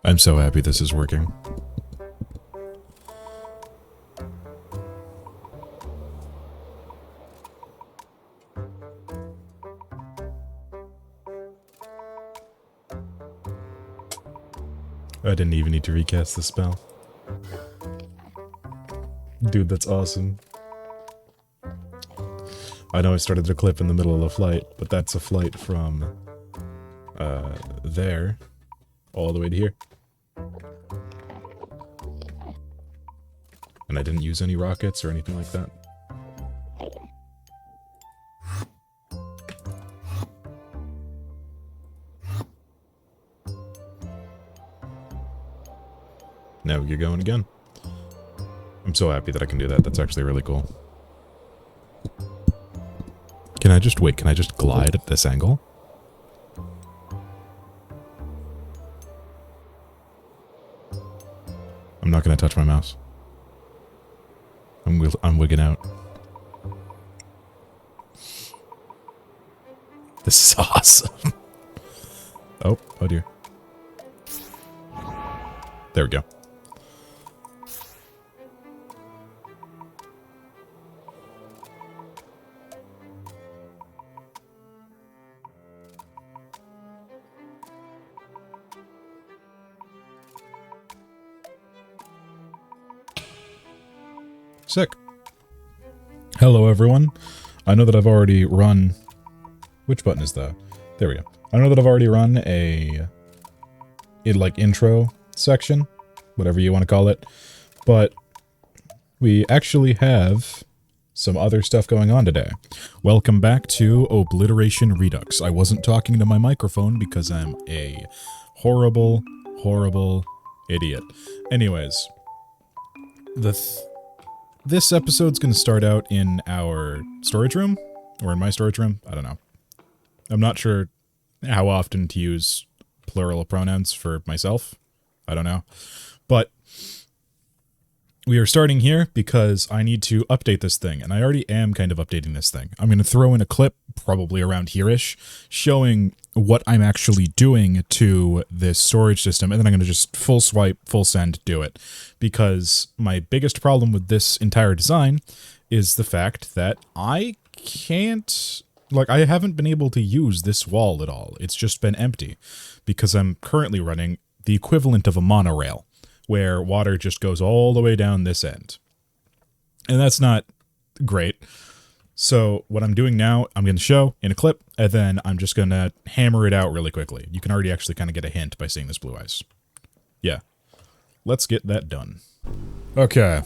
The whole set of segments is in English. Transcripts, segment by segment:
I'm so happy this is working. I didn't even need to recast the spell. Dude, that's awesome. I know I started the clip in the middle of the flight, but that's a flight from, there, all the way to here. And I didn't use any rockets or anything like that. Now we get going again. I'm so happy that I can do that. That's actually really cool. Can I just glide at this angle? I'm not gonna touch my mouse. I'm wigging out. This is awesome. Oh dear. There we go. Sick. Hello, everyone. I know that I've already run... Which button is that? There we go. I know that I've already run a... intro section. Whatever you want to call it. But we actually have some other stuff going on today. Welcome back to Obliteration Redux. I wasn't talking to my microphone because I'm a horrible, horrible idiot. Anyways. This episode's going to start out in our storage room, or in my storage room, I don't know. I'm not sure how often to use plural pronouns for myself, I don't know. But we are starting here because I need to update this thing, and I already am kind of updating this thing. I'm going to throw in a clip, probably around here-ish, showing what I'm actually doing to this storage system, and then I'm going to just full swipe, full send, do it. Because my biggest problem with this entire design is the fact that I can't... I haven't been able to use this wall at all. It's just been empty. Because I'm currently running the equivalent of a monorail, where water just goes all the way down this end. And that's not great. So what I'm doing now, I'm going to show in a clip, and then I'm just going to hammer it out really quickly. You can already actually kind of get a hint by seeing this blue ice. Yeah. Let's get that done. Okay.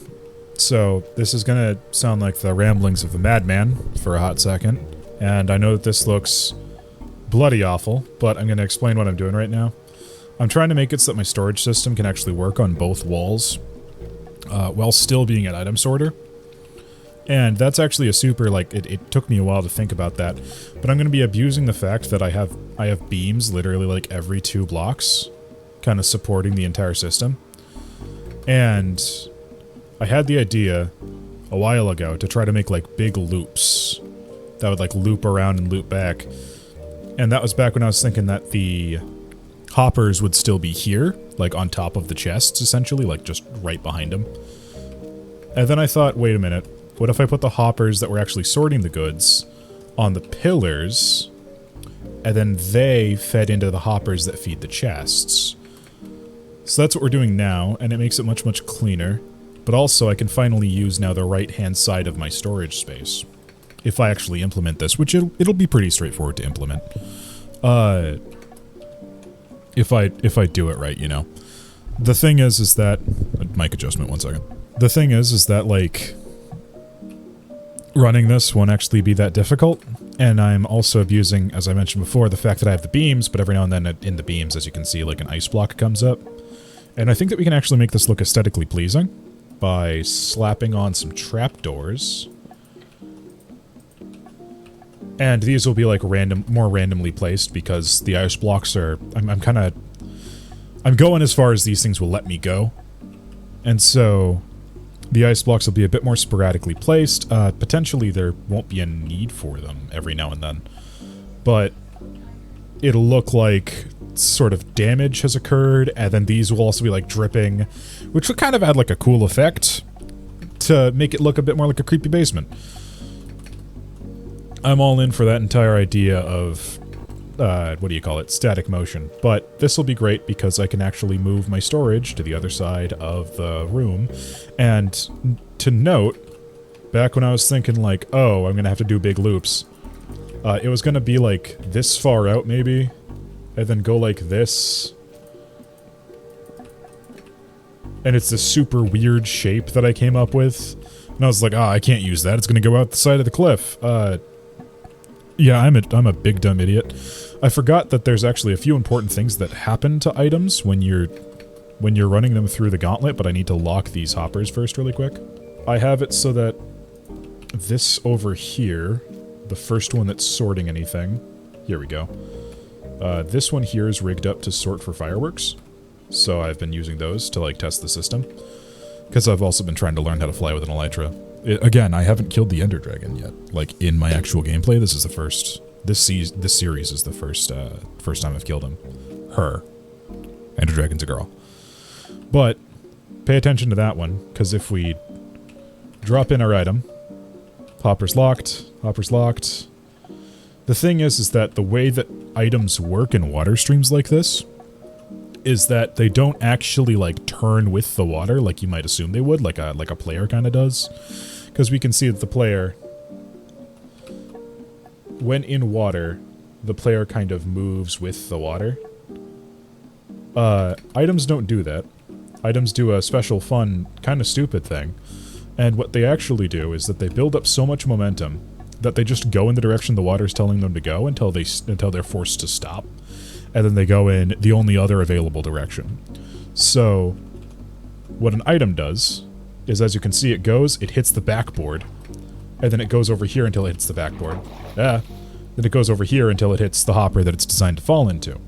So this is going to sound like the ramblings of a madman for a hot second. And I know that this looks bloody awful, but I'm going to explain what I'm doing right now. I'm trying to make it so that my storage system can actually work on both walls while still being an item sorter. And that's actually a super, it took me a while to think about that, but I'm going to be abusing the fact that I have beams literally every 2 blocks, kind of supporting the entire system. And I had the idea a while ago to try to make big loops that would loop around and loop back. And that was back when I was thinking that the hoppers would still be here, on top of the chests, essentially, just right behind them. And then I thought, wait a minute, what if I put the hoppers that were actually sorting the goods on the pillars, and then they fed into the hoppers that feed the chests? So that's what we're doing now, and it makes it much, much cleaner. But also, I can finally use now the right-hand side of my storage space. If I actually implement this, which it'll be pretty straightforward to implement. If I do it right, you know. The thing is that... Mic adjustment, 1 second. The thing is that, running this won't actually be that difficult, and I'm also abusing, as I mentioned before, the fact that I have the beams, but every now and then in the beams, as you can see, an ice block comes up. And I think that we can actually make this look aesthetically pleasing by slapping on some trapdoors. And these will be more randomly placed because the ice blocks are... I'm going as far as these things will let me go. And so the ice blocks will be a bit more sporadically placed. Potentially there won't be a need for them every now and then. But it'll look like sort of damage has occurred, and then these will also be like dripping, which would kind of add like a cool effect to make it look a bit more like a creepy basement. I'm all in for that entire idea of, what do you call it, static motion. But this will be great because I can actually move my storage to the other side of the room. And to note, back when I was thinking like, oh, I'm going to have to do big loops, it was going to be like this far out maybe, and then go like this. And it's this super weird shape that I came up with. And I was like, I can't use that. It's going to go out the side of the cliff. Yeah, I'm a big dumb idiot. I forgot that there's actually a few important things that happen to items when you're running them through the gauntlet, but I need to lock these hoppers first really quick. I have it so that this over here, the first one that's sorting anything, here we go. This one here is rigged up to sort for fireworks, so I've been using those to like test the system, because I've also been trying to learn how to fly with an elytra. Again, I haven't killed the Ender Dragon yet. Like, in my actual gameplay, this is the first... This series is the first time I've killed him. Her. Ender Dragon's a girl. But, pay attention to that one, because if we drop in our item, hopper's locked, hopper's locked. The thing is that the way that items work in water streams like this is that they don't actually, like, turn with the water like you might assume they would, like a player kind of does. Because we can see that the player, when in water, the player kind of moves with the water. Items don't do that. Items do a special, fun, kind of stupid thing. And what they actually do is that they build up so much momentum that they just go in the direction the water's telling them to go until they're forced to stop. And then they go in the only other available direction. So, what an item does is, as you can see, it hits the backboard, and then it goes over here until it hits the backboard. Then it goes over here until it hits the hopper that it's designed to fall into.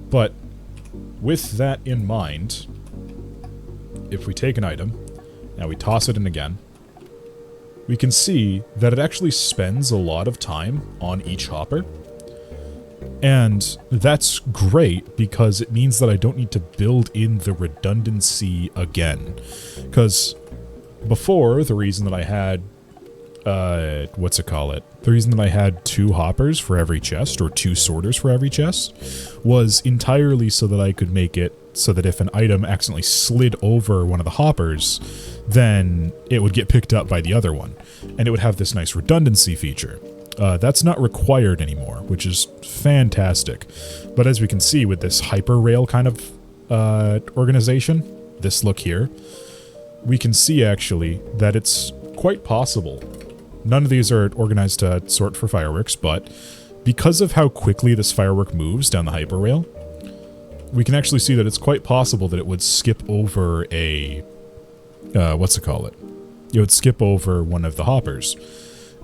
But, with that in mind, if we take an item, now we toss it in again, we can see that it actually spends a lot of time on each hopper. And that's great because it means that I don't need to build in the redundancy again. Because before, the reason that I had, the reason that I had 2 hoppers for every chest, or 2 sorters for every chest, was entirely so that I could make it so that if an item accidentally slid over one of the hoppers, then it would get picked up by the other one. And it would have this nice redundancy feature. That's not required anymore, which is fantastic. But as we can see with this hyperrail kind of organization, this look here, we can see actually that it's quite possible. None of these are organized to sort for fireworks, but because of how quickly this firework moves down the hyperrail, we can actually see that it's quite possible that it would skip over a... It would skip over one of the hoppers.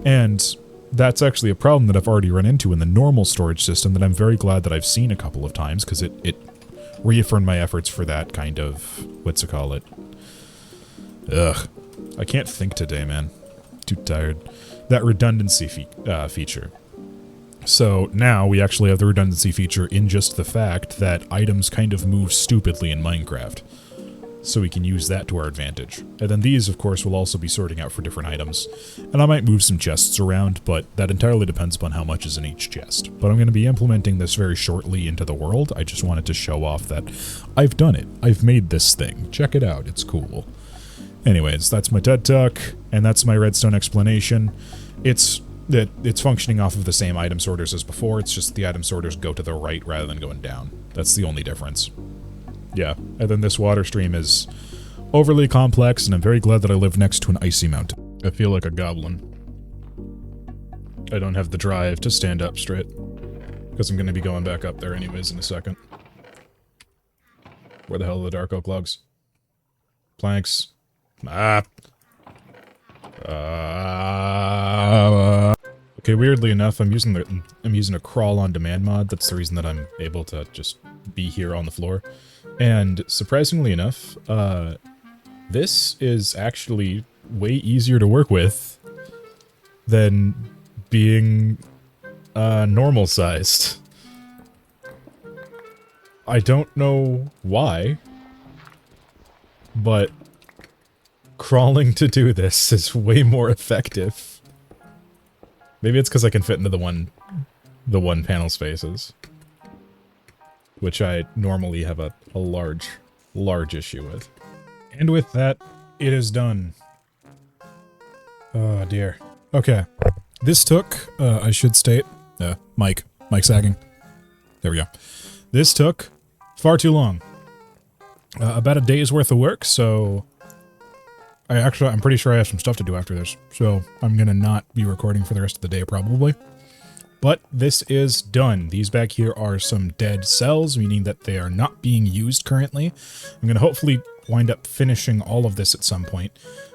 And that's actually a problem that I've already run into in the normal storage system that I'm very glad that I've seen a couple of times, because it reaffirmed my efforts for that kind of... Ugh. I can't think today, man. Too tired. That redundancy feature. So now we actually have the redundancy feature in just the fact that items kind of move stupidly in Minecraft. So we can use that to our advantage. And then these, of course, will also be sorting out for different items. And I might move some chests around, but that entirely depends upon how much is in each chest. But I'm going to be implementing this very shortly into the world. I just wanted to show off that I've done it. I've made this thing. Check it out. It's cool. Anyways, that's my TED Talk, and that's my redstone explanation. It's functioning off of the same item sorters as before, it's just the item sorters go to the right rather than going down. That's the only difference. Yeah, and then this water stream is overly complex, and I'm very glad that I live next to an icy mountain. I feel like a goblin. I don't have the drive to stand up straight, because I'm going to be going back up there anyways in a second. Where the hell are the dark oak logs? Planks. Okay, weirdly enough, I'm using a crawl on demand mod. That's the reason that I'm able to just be here on the floor. And surprisingly enough, this is actually way easier to work with than being normal sized. I don't know why, but crawling to do this is way more effective. Maybe it's because I can fit into the one panel spaces, which I normally have a large issue with. And with that, it is done. Oh dear. Okay. This took, I should state, mic sagging. There we go. This took far too long. About a day's worth of work, so I'm pretty sure I have some stuff to do after this, so I'm gonna not be recording for the rest of the day probably. But this is done. These back here are some dead cells, meaning that they are not being used currently. I'm gonna hopefully wind up finishing all of this at some point,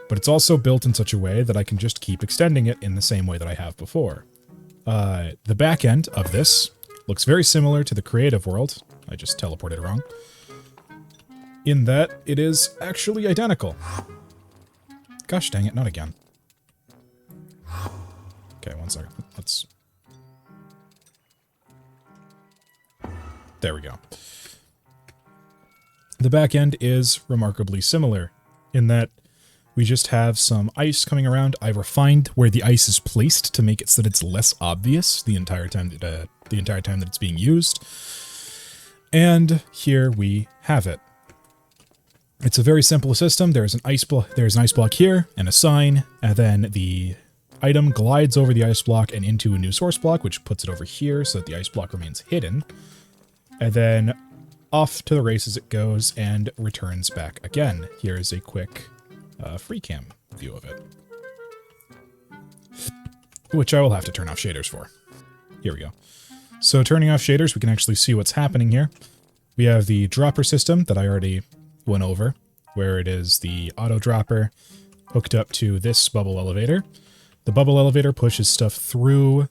but it's also built in such a way that I can just keep extending it in the same way that I have before. The back end of this looks very similar to the creative world. I just teleported wrong. In that it is actually identical. Gosh dang it, not again. Okay, one second. Let's... There we go. The back end is remarkably similar in that we just have some ice coming around. I refined where the ice is placed to make it so that it's less obvious the entire time that it's being used. And here we have it. It's a very simple system. There's an ice block here and a sign, and then the item glides over the ice block and into a new source block, which puts it over here so that the ice block remains hidden. And then off to the races it goes and returns back again. Here's a quick free cam view of it, which I will have to turn off shaders for. Here we go. So turning off shaders, we can actually see what's happening here. We have the dropper system that I already went over, where it is the auto dropper hooked up to this bubble elevator. The bubble elevator pushes stuff through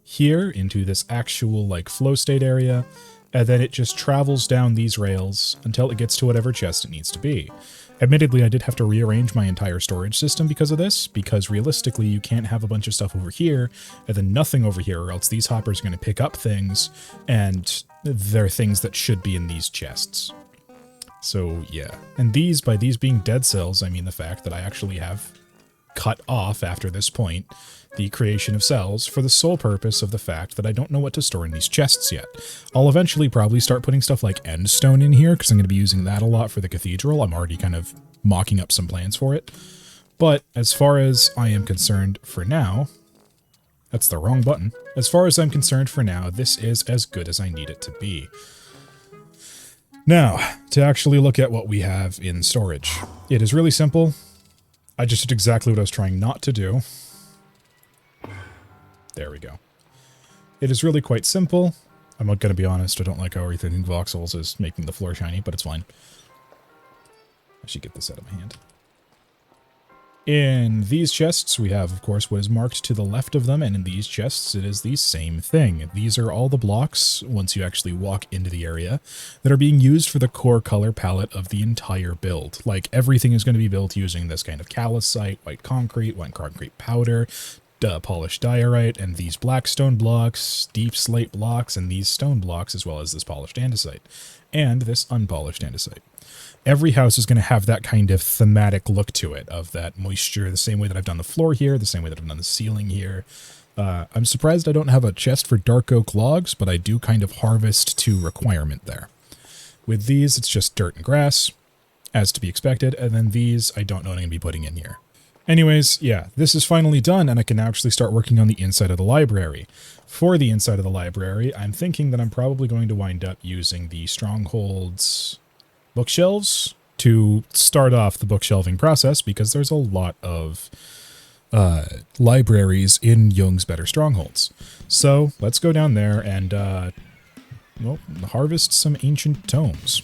here into this actual like flow state area, and then it just travels down these rails until it gets to whatever chest it needs to be. Admittedly, I did have to rearrange my entire storage system because of this, because realistically you can't have a bunch of stuff over here and then nothing over here, or else these hoppers are going to pick up things, and they're things that should be in these chests. So yeah, and by these being dead cells, I mean the fact that I actually have cut off after this point the creation of cells for the sole purpose of the fact that I don't know what to store in these chests yet. I'll eventually probably start putting stuff like endstone in here because I'm going to be using that a lot for the cathedral. I'm already kind of mocking up some plans for it. But as far as I am concerned for now, that's the wrong button. As far as I'm concerned for now, this is as good as I need it to be. Now, to actually look at what we have in storage. It is really simple. I just did exactly what I was trying not to do. There we go. It is really quite simple. I'm not going to be honest, I don't like how everything voxels is making the floor shiny, but it's fine. I should get this out of my hand. In these chests, we have, of course, what is marked to the left of them, and in these chests, it is the same thing. These are all the blocks, once you actually walk into the area, that are being used for the core color palette of the entire build. Like, everything is going to be built using this kind of calcite, white concrete powder, polished diorite, and these black stone blocks, deep slate blocks, and these stone blocks, as well as this polished andesite, and this unpolished andesite. Every house is going to have that kind of thematic look to it, of that moisture, the same way that I've done the floor here, the same way that I've done the ceiling here. I'm surprised I don't have a chest for dark oak logs, but I do kind of harvest to requirement there. With these, it's just dirt and grass, as to be expected, and then these, I don't know what I'm going to be putting in here. Anyways, yeah, this is finally done, and I can now actually start working on the inside of the library. For the inside of the library, I'm thinking that I'm probably going to wind up using the Stronghold's bookshelves to start off the bookshelving process, because there's a lot of libraries in Jung's Better Strongholds. So let's go down there and well, harvest some ancient tomes.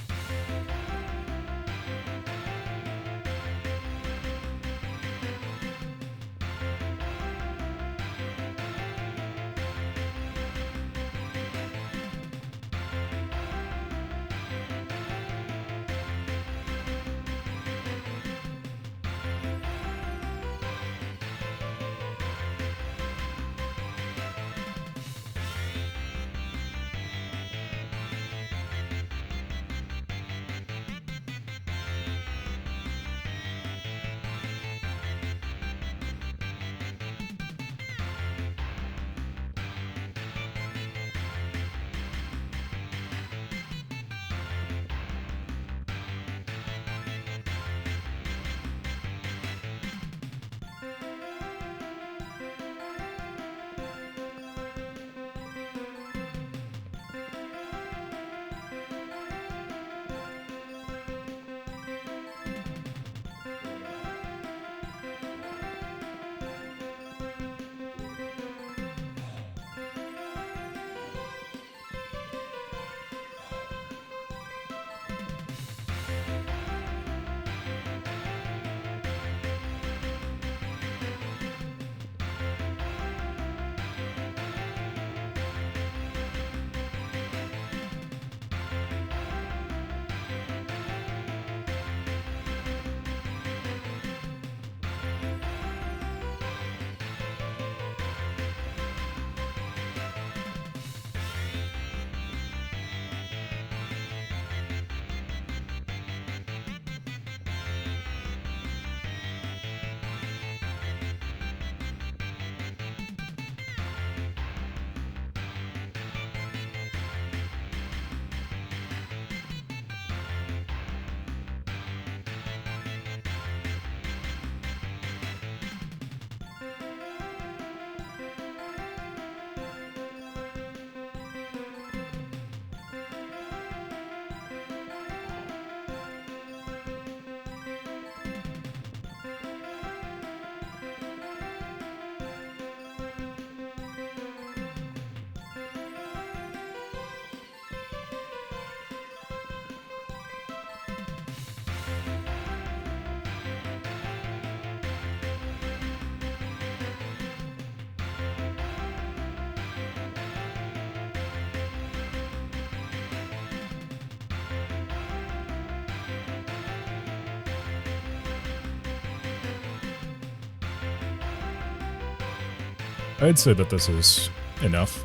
I'd say that this is enough.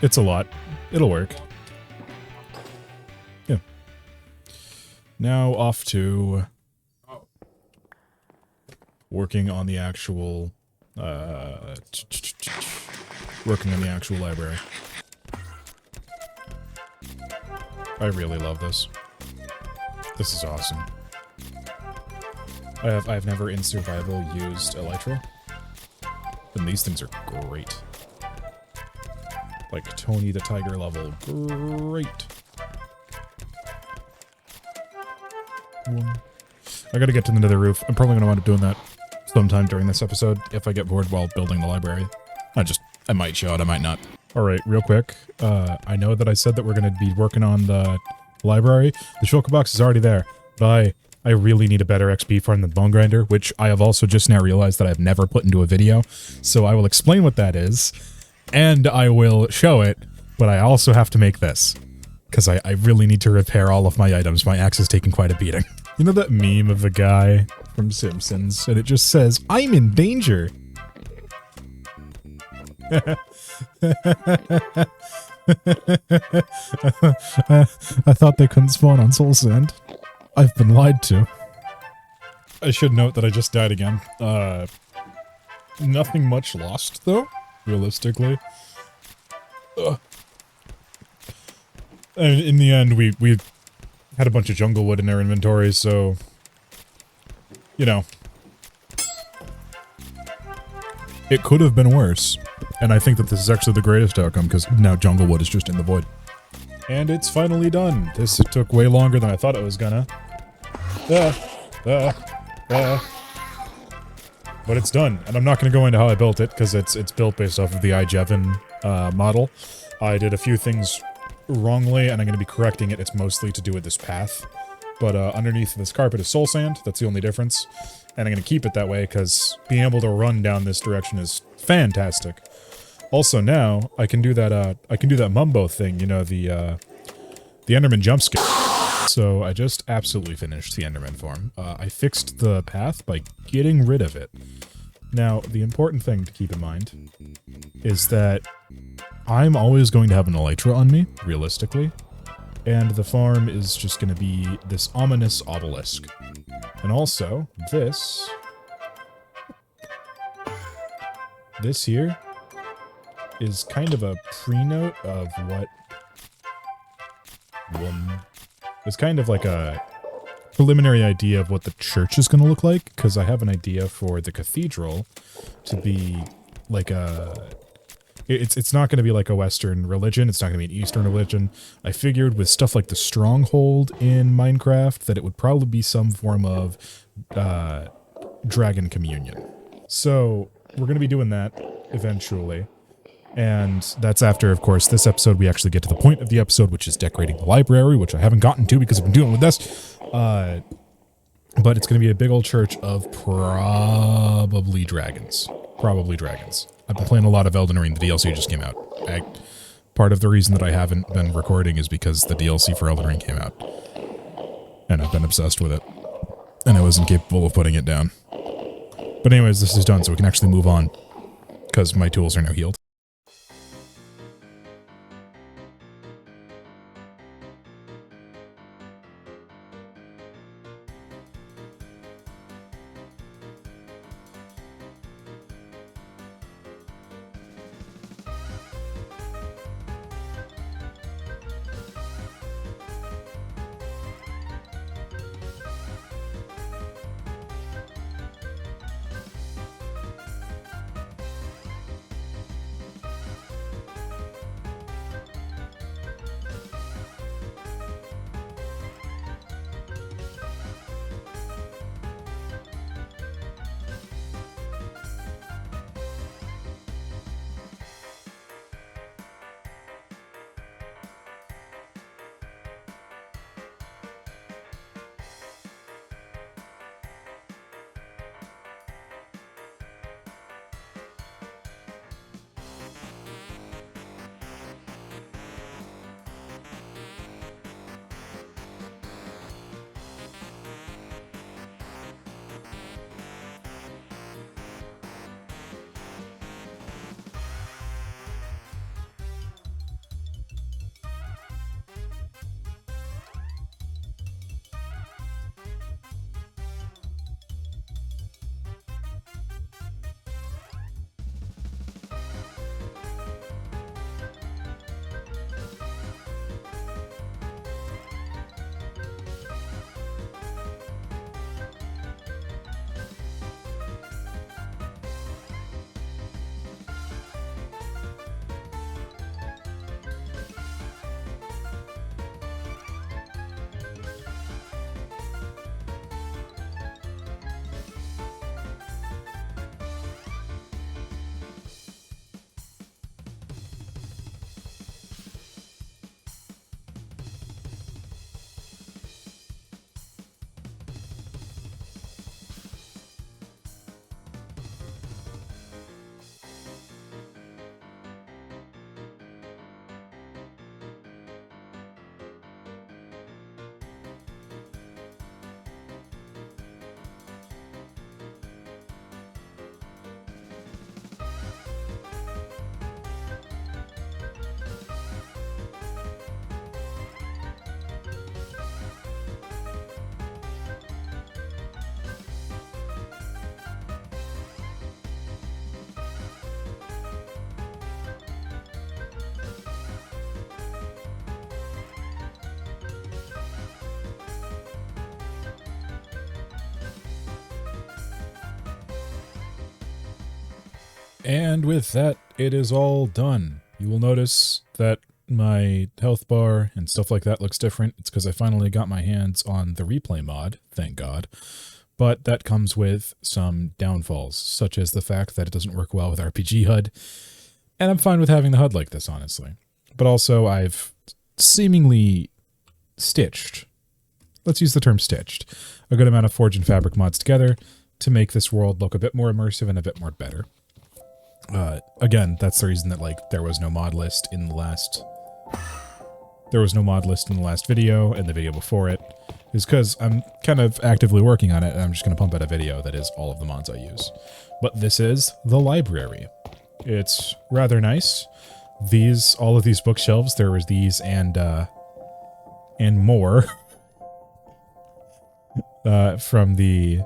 It's a lot. It'll work. Yeah. Now off to working on the actual library. I really love this. This is awesome. I've never in survival used Elytra, and these things are great. Like Tony the Tiger level, great. I gotta get to the nether roof. I'm probably gonna wind up doing that sometime during this episode if I get bored while building the library. I might show it, I might not. Alright, real quick. I know that I said that we're gonna be working on the library. The shulker box is already there, but I really need a better XP farm than Bone Grinder, which I have also just now realized that I've never put into a video. So I will explain what that is, and I will show it, but I also have to make this. Because I really need to repair all of my items. My axe is taking quite a beating. You know that meme of the guy from Simpsons, and it just says, "I'm in danger." I thought they couldn't spawn on Soul Sand. I've been lied to. I should note that I just died again. Nothing much lost, though, realistically. And in the end, we had a bunch of jungle wood in our inventory, so, you know, it could have been worse. And I think that this is actually the greatest outcome, because now jungle wood is just in the void. And it's finally done. This took way longer than I thought it was gonna. But it's done, and I'm not gonna go into how I built it, because it's built based off of the iJevon model. I did a few things wrongly, and I'm gonna be correcting it. It's mostly to do with this path. But underneath this carpet is soul sand. That's the only difference. And I'm gonna keep it that way, because being able to run down this direction is fantastic. Also now, I can do that Mumbo thing, you know, the Enderman jump scare. So I just absolutely finished the Enderman form. I fixed the path by getting rid of it. Now, the important thing to keep in mind is that I'm always going to have an Elytra on me, realistically, and the farm is just going to be this ominous obelisk. And also, this here is kind of a pre-note of what it's kind of like a preliminary idea of what the church is going to look like, because I have an idea for the cathedral to be like a... It's not going to be like a Western religion, it's not going to be an Eastern religion. I figured with stuff like the Stronghold in Minecraft that it would probably be some form of dragon communion. So we're going to be doing that eventually. And that's after, of course, this episode, we actually get to the point of the episode, which is decorating the library, which I haven't gotten to because I've been dealing with this. But it's going to be a big old church of probably dragons. Probably dragons. I've been playing a lot of Elden Ring. The DLC just came out. Part of the reason that I haven't been recording is because the DLC for Elden Ring came out. And I've been obsessed with it. And I wasn't capable of putting it down. But anyways, this is done, so we can actually move on. Because my tools are now healed. And with that, it is all done. You will notice that my health bar and stuff like that looks different. It's because I finally got my hands on the replay mod, thank God. But that comes with some downfalls, such as the fact that it doesn't work well with RPG HUD. And I'm fine with having the HUD like this, honestly. But also, I've seemingly stitched, let's use the term stitched, a good amount of Forge and Fabric mods together to make this world look a bit more immersive and a bit more better. Again, that's the reason that, like, there was no mod list in the last video, and the video before it, is because I'm kind of actively working on it, and I'm just going to pump out a video that is all of the mods I use. But this is the library. It's rather nice. All of these bookshelves, there was these and more from the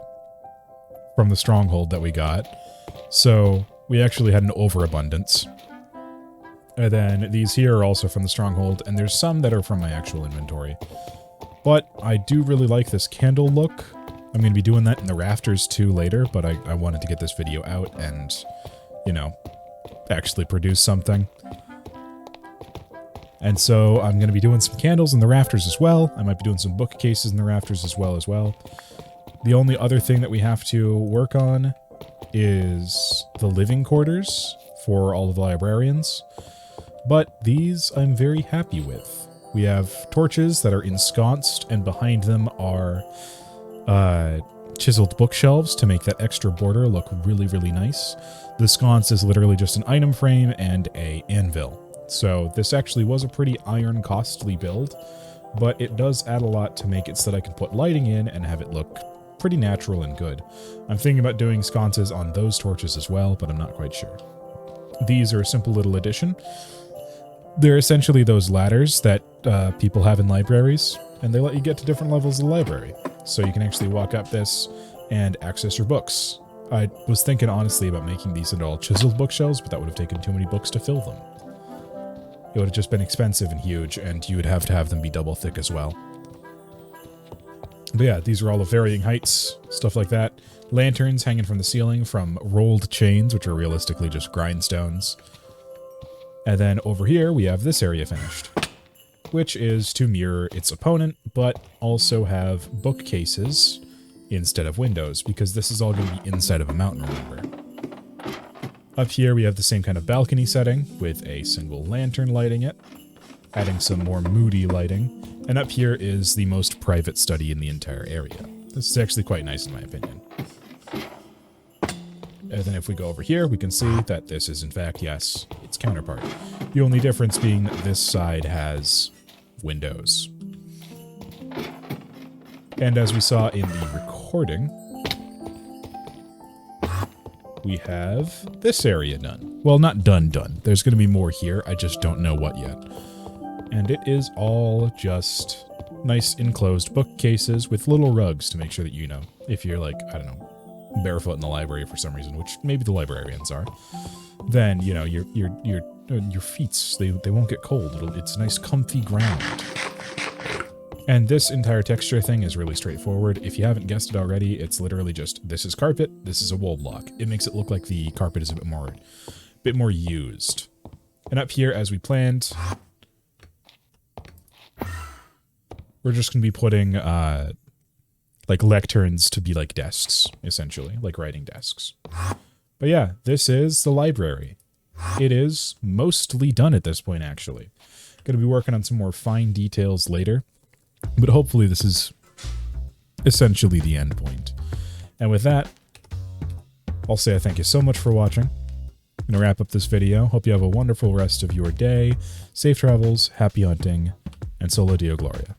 stronghold that we got. So we actually had an overabundance. And then these here are also from the stronghold, and there's some that are from my actual inventory. But I do really like this candle look. I'm going to be doing that in the rafters too later, but I wanted to get this video out and, you know, actually produce something. And so I'm going to be doing some candles in the rafters as well. I might be doing some bookcases in the rafters as well. The only other thing that we have to work on is the living quarters for all of the librarians. But these I'm very happy with. We have torches that are ensconced, and behind them are chiseled bookshelves to make that extra border look really, really nice. The sconce is literally just an item frame and an anvil. So this actually was a pretty iron costly build, but it does add a lot to make it so that I can put lighting in and have it look pretty natural and good. I'm thinking about doing sconces on those torches as well, but I'm not quite sure. These are a simple little addition. They're essentially those ladders that people have in libraries, and they let you get to different levels of the library. So you can actually walk up this and access your books. I was thinking honestly about making these into all chiseled bookshelves, but that would have taken too many books to fill them. It would have just been expensive and huge, and you would have to have them be double thick as well. But yeah, these are all of varying heights, stuff like that. Lanterns hanging from the ceiling from rolled chains, which are realistically just grindstones. And then over here, we have this area finished, which is to mirror its opponent, but also have bookcases instead of windows, because this is all going to be inside of a mountain, remember. Up here, we have the same kind of balcony setting with a single lantern lighting it, adding some more moody lighting. And up here is the most private study in the entire area. This is actually quite nice in my opinion. And then if we go over here, we can see that this is in fact, yes, its counterpart. The only difference being that this side has windows. And as we saw in the recording, we have this area done. Well, not done. There's going to be more here. I just don't know what yet. And it is all just nice enclosed bookcases with little rugs to make sure that, you know, if you're like, I don't know, barefoot in the library for some reason, which maybe the librarians are, then, you know, your feet, they won't get cold. It's nice comfy ground. And this entire texture thing is really straightforward. If you haven't guessed it already, it's literally just, this is carpet, this is a wool block. It makes it look like the carpet is a bit more used. And up here, as we planned, we're just going to be putting, like, lecterns to be like desks, essentially, like writing desks. But yeah, this is the library. It is mostly done at this point, actually. Going to be working on some more fine details later, but hopefully this is essentially the end point. And with that, I'll say I thank you so much for watching. I'm going to wrap up this video. Hope you have a wonderful rest of your day. Safe travels, happy hunting, and Solo Deo Gloria.